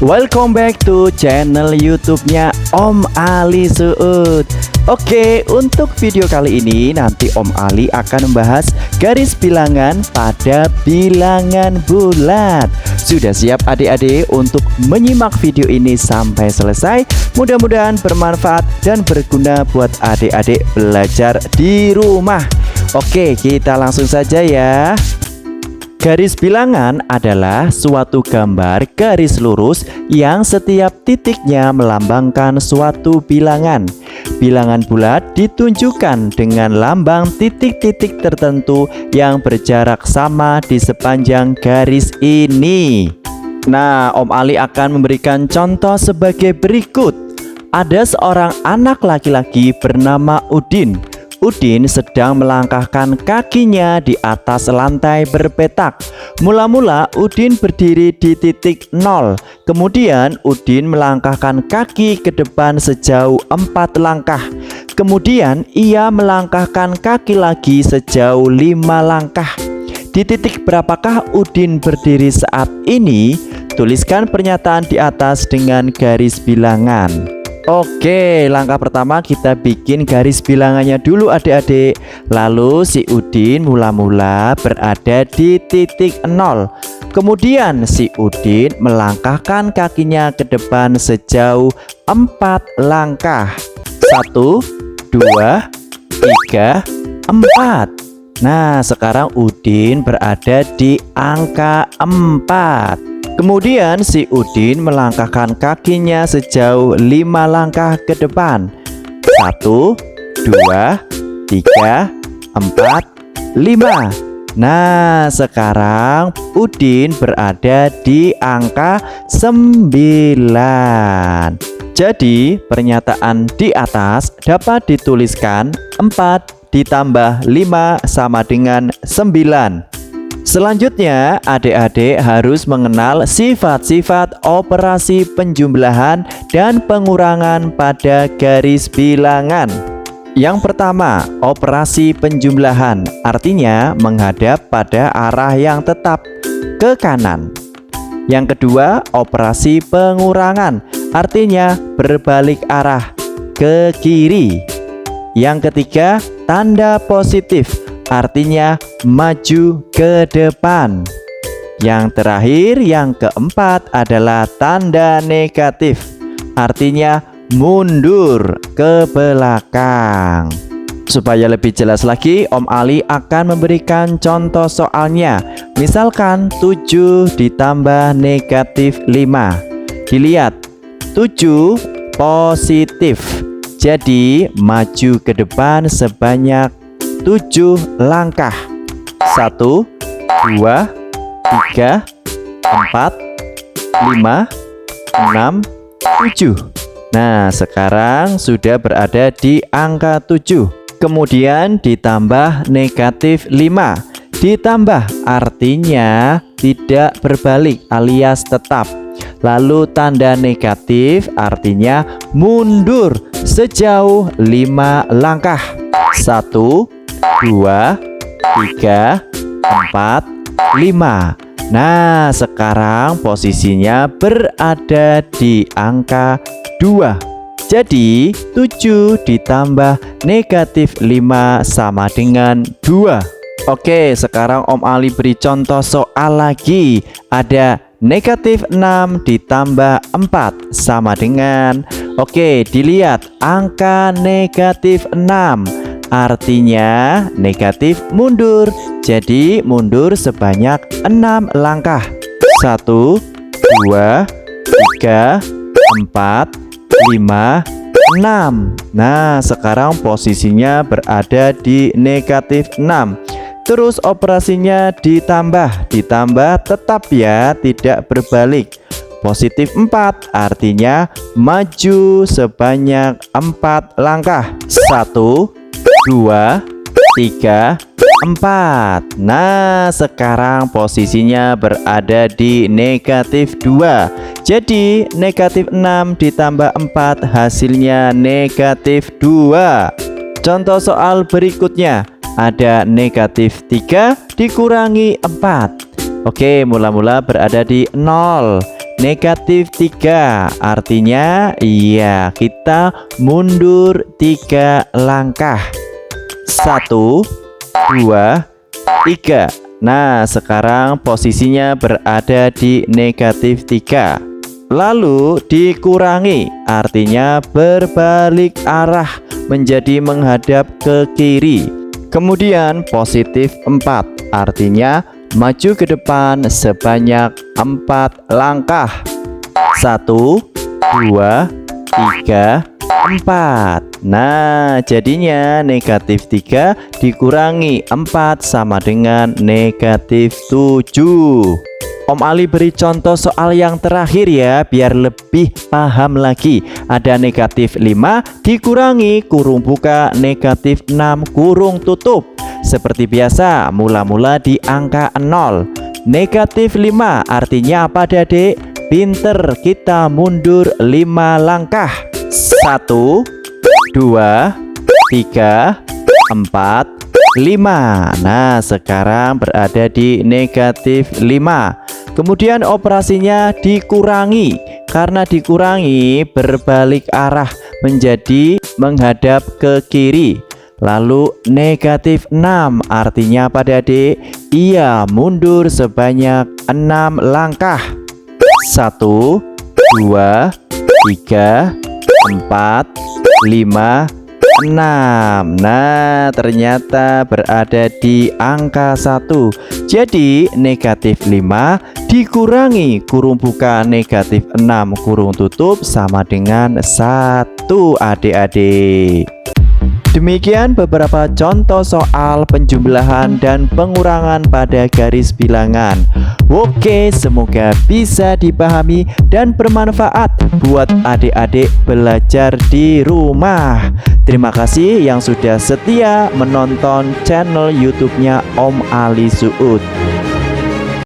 Welcome back to channel YouTube-nya Om Ali Suud. Oke, untuk video kali ini nanti Om Ali akan membahas garis bilangan pada bilangan bulat. Sudah siap adik-adik untuk menyimak video ini sampai selesai? Mudah-mudahan bermanfaat dan berguna buat adik-adik belajar di rumah. Oke, kita langsung saja ya. Garis bilangan adalah suatu gambar garis lurus yang setiap titiknya melambangkan suatu bilangan. Bilangan bulat ditunjukkan dengan lambang titik-titik tertentu yang berjarak sama di sepanjang garis ini. Nah, Om Ali akan memberikan contoh sebagai berikut. Ada seorang anak laki-laki bernama Udin. Udin sedang melangkahkan kakinya di atas lantai berpetak. Mula-mula Udin berdiri di titik 0. Kemudian Udin melangkahkan kaki ke depan sejauh 4 langkah. Kemudian ia melangkahkan kaki lagi sejauh 5 langkah. Di titik berapakah Udin berdiri saat ini? Tuliskan pernyataan di atas dengan garis bilangan. Oke, langkah pertama kita bikin garis bilangannya dulu adik-adik. Lalu si Udin mula-mula berada di titik 0. Kemudian si Udin melangkahkan kakinya ke depan sejauh 4 langkah. 1, 2, 3, 4. Nah, sekarang Udin berada di angka 4. Kemudian si Udin melangkahkan kakinya sejauh 5 langkah ke depan. 1, 2, 3, 4, 5. Nah, sekarang Udin berada di angka 9. Jadi, pernyataan di atas dapat dituliskan 4 ditambah 5 sama dengan 9. Selanjutnya, adik-adik harus mengenal sifat-sifat operasi penjumlahan dan pengurangan pada garis bilangan. Yang pertama, operasi penjumlahan artinya menghadap pada arah yang tetap ke kanan. Yang kedua, operasi pengurangan artinya berbalik arah ke kiri. Yang ketiga, tanda positif artinya maju ke depan. Yang terakhir, yang keempat adalah tanda negatif, artinya mundur ke belakang. Supaya lebih jelas lagi, Om Ali akan memberikan contoh soalnya. Misalkan 7 ditambah negatif 5. Dilihat, 7 positif. Jadi maju ke depan sebanyak 7 langkah. 1, 2, 3, 4, 5, 6, 7. Nah, sekarang sudah berada di angka 7. Kemudian ditambah negatif 5. Ditambah artinya tidak berbalik alias tetap. Lalu tanda negatif artinya mundur sejauh 5 langkah. 1, 2, 3, 4, 5. Nah, sekarang posisinya berada di angka 2. Jadi 7 ditambah negatif 5 sama dengan 2. Oke, sekarang Om Ali beri contoh soal lagi. Ada negatif 6 ditambah 4 sama dengan. Oke, dilihat angka negatif 6. Artinya negatif mundur. Jadi mundur sebanyak 6 langkah. 1, 2, 3, 4, 5, 6. Nah, sekarang posisinya berada di negatif 6. Terus operasinya ditambah tetap ya, tidak berbalik. Positif 4 artinya maju sebanyak 4 langkah. 1, 2, 3, 4. Nah, sekarang posisinya berada di negatif 2. Jadi negatif 6 ditambah 4 hasilnya negatif 2. Contoh soal berikutnya, ada negatif 3 dikurangi 4. Oke, mula-mula berada di 0. negatif 3. Artinya iya, kita mundur 3 langkah. 1, 2, 3. Nah, sekarang posisinya berada di negatif 3. Lalu dikurangi, artinya berbalik arah menjadi menghadap ke kiri. Kemudian positif 4, artinya maju ke depan sebanyak 4 langkah. 1, 2, 3, 4. Nah, jadinya negatif 3 dikurangi 4 sama dengan negatif 7. Om Ali beri contoh soal yang terakhir ya, biar lebih paham lagi. Ada negatif 5 dikurangi kurung buka negatif 6 kurung tutup. Seperti biasa, mula-mula di angka 0. Negatif 5 artinya apa adik? Pinter, kita mundur 5 langkah. 1, 2, 3, 4, 5. Nah, sekarang berada di negatif 5. Kemudian operasinya dikurangi. Karena dikurangi, berbalik arah menjadi menghadap ke kiri. Lalu negatif 6 artinya apa adik? Iya, mundur sebanyak 6 langkah. 1, 2, 3, 4, 5, 6. Nah, ternyata berada di angka 1. Jadi negatif 5 dikurangi kurung buka negatif 6 kurung tutup sama dengan 1 adik-adik. Demikian beberapa contoh soal penjumlahan dan pengurangan pada garis bilangan. Oke, semoga bisa dipahami dan bermanfaat buat adik-adik belajar di rumah. Terima kasih yang sudah setia menonton channel YouTube-nya Om Ali Suud.